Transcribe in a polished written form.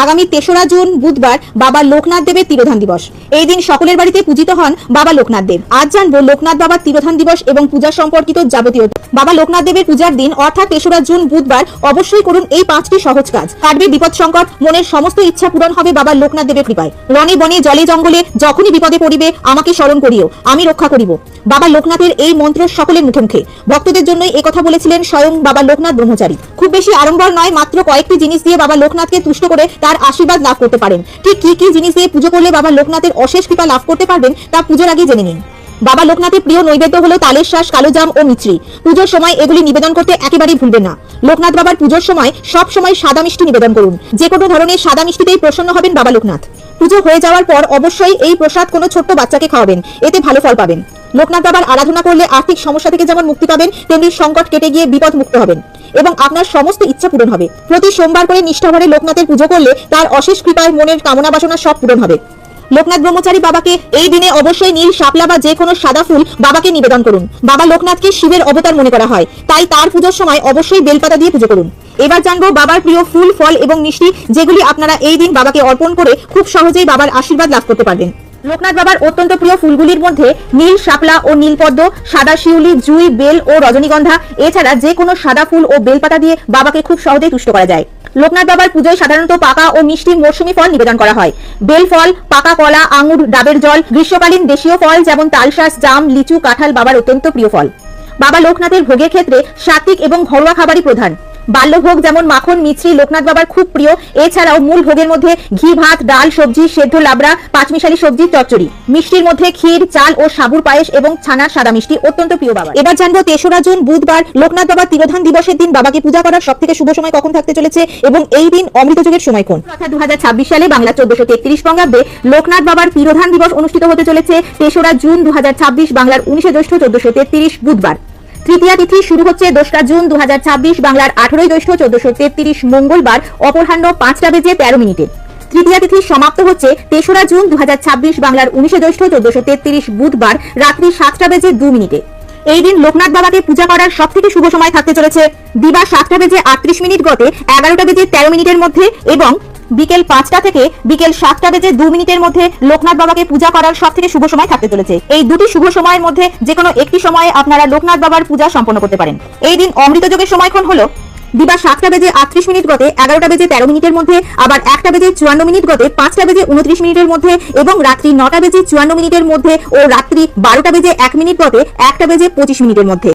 আগামী ৩রা জুন বুধবার বাবা লোকনাথ দেবের তিরোধান দিবস। এই দিন সকলের বাড়িতে পূজিত হন বাবা লোকনাথ দেব। আজ জানবো লোকনাথ বাবার তিরোধান দিবস এবং পূজা সম্পর্কিত যাবতীয়। বাবা লোকনাথ দেবের পূজার দিন অর্থাৎ ৩রা জুন বুধবার অবশ্যই করুন এই 5টি সহজ কাজ। কাটবে বিপদ সংকট, মনের সমস্ত ইচ্ছা পূরণ হবে বাবা লোকনাথ দেবের কৃপায়। রণে বনে জলে জঙ্গলে যখনই বিপদে পড়িবে আমাকে স্মরণ করিও, আমি রক্ষা করিব। বাবা লোকনাথের এই মন্ত্র সকলের মুখে মুখে। ভক্তদের জন্যই এই কথা বলেছিলেন স্বয়ং বাবা লোকনাথ ব্রহ্মচারী। খুব বেশি আড়ম্বর নয়, মাত্র কয়েকটি জিনিস দিয়ে বাবা লোকনাথকে তুষ্ট করে তার আশীর্বাদ লাভ করতে পারেন। ঠিক কি কি জিনিস দিয়ে পুজো করলে বাবা লোকনাথের অশেষ কৃপা লাভ করতে পারবেন তা পুজোর আগে জেনে নিন। বাবা লোকনাথের প্রিয় নৈবেদ্য হলো তালের শ্বাস, কালো জাম ও মিছরি। পুজোর সময় এগুলি নিবেদন করতে একেবারেই ভুলবেন না। লোকনাথ বাবার পুজোর সময় সব সময় সাদা মিষ্টি নিবেদন করুন। যে কোনো ধরনের সাদা মিষ্টিতেই প্রসন্ন হবেন বাবা লোকনাথ। পুজো হয়ে যাওয়ার পর অবশ্যই এই প্রসাদ কোনো ছোট্ট বাচ্চাকে খাওয়াবেন, এতে ভালো ফল পাবেন। লোকনাথ বাবার আরাধনা করলে আর্থিক সমস্যা থেকে যেমন মুক্তি পাবেন, তেমনি সংকট কেটে গিয়ে বিপদ মুক্ত হবেন এবং আপনার সমস্ত ইচ্ছা পূরণ হবে। প্রতি সোমবার করে নিষ্ঠাভরে লোকনাথের পুজো করলে তার অশেষ কৃপায় মনের কামনা বাসনা সব পূরণ হবে। লোকনাথ ব্রহ্মচারী বাবাকে এই দিনে অবশ্যই নীল শাপলা বা যে কোনো সাদা ফুল বাবাকে নিবেদন করুন। বাবা লোকনাথকে শিবের অবতার মনে করা হয়, তাই তার পুজোর সময় অবশ্যই বেলপাতা দিয়ে পুজো করুন। এবার জানবো বাবার প্রিয় ফুল, ফল এবং মিষ্টি, যেগুলি আপনারা এই দিন বাবাকে অর্পণ করে খুব সহজেই বাবার আশীর্বাদ লাভ করতে পারবেন। লোকনাথ বাবার অত্যন্ত প্রিয় ফুলগুলির মধ্যে নীল শাপলা ও নীলপদ্ম, সাদা শিউলি, জুঁই, বেল ও রজনীগন্ধা, এছাড়া যে কোনো সাদা ফুল ও বেলপাতা দিয়ে বাবাকে খুব সহজেই তুষ্ট করা যায়। লোকনাথ বাবার পুজোয় সাধারণত পাকা ও মিষ্টি মৌসুমী ফল নিবেদন করা হয়। বেল ফল, পাকা কলা, আঙুর, ডাবের জল, গ্রীষ্মকালীন দেশীয় ফল যেমন তালশাঁস, জাম, লিচু, কাঁঠাল বাবার অত্যন্ত প্রিয় ফল। বাবা লোকনাথের ভোগের ক্ষেত্রে সাত্বিক এবং ঘরোয়া খাবারই প্রধান। বাল্যভোগ যেমন মাখন, মিছরি লোকনাথ বাবার খুব প্রিয়। এছাড়াও মূল ভোগের মধ্যে ঘি ভাত, ডাল, সবজি, সেদ্ধ লাবড়া, পাঁচমিশালি সবজি, চচ্চড়ি। মিষ্টির মধ্যে ক্ষীর, চাল ও সাবুর পায়েস এবং ছানার সাদা মিষ্টি অত্যন্ত প্রিয় বাবা। এবার জানবো ৩রা জুন বুধবার লোকনাথ বাবার তিরোধান দিবসের দিন বাবাকে পূজা করার সবথেকে শুভ সময় কখন থাকতে চলেছে এবং এই দিন অমৃত যুগের সময় কোন। অর্থাৎ 2026 সালে বাংলা 1433 বঙ্গাব্দে লোকনাথ বাবার তিরোধান দিবস অনুষ্ঠিত হতে চলেছে ৩রা জুন 2026, বাংলার 19 জ্যৈষ্ঠ 1433 বুধবার। তৃতীয়া তিথি শুরু হচ্ছে 2রা জুন 2026, বাংলার 18 জ্যৈষ্ঠ 1433 মঙ্গলবার অপরাহ্ন 5টা বেজে 13 মিনিটে। তৃতীয়া তিথি সমাপ্ত হচ্ছে 3রা জুন 2026, বাংলার 19 জ্যৈষ্ঠ 1433 বুধবার রাত্রি 7টা বেজে 2 মিনিটে। এই দিন লোকনাথ বাবাকে পূজা করার সবথেকে শুভ সময় থাকতে চলেছে দিবা 7টা বেজে 38 মিনিট গতে 11টা বেজে 13 মিনিটের মধ্যে এবং বিকেল 5টা থেকে বিকেল 7টা বেজে 2 মিনিটের মধ্যে লোকনাথ বাবাকে পূজা করার সবথেকে শুভ সময় থাকতে চলেছে। এই দুটি শুভ সময়ের মধ্যে যে কোনো একটি সময়ে আপনারা লোকনাথ বাবার পূজা সম্পন্ন করতে পারেন। এই দিন অমৃত যোগের সময়ক্ষণ হলো দিবা 7টা বেজে 38 মিনিট গতে 11টা বেজে 13 মিনিটের মধ্যে, আবার 1টা বেজে 54 মিনিট গতে 5টা বেজে 29 মিনিটের মধ্যে এবং রাত্রি 9টা বেজে 54 মিনিটের মধ্যে ও রাত্রি 12টা বেজে 1 মিনিট গতে 1টা বেজে 25 মিনিটের মধ্যে।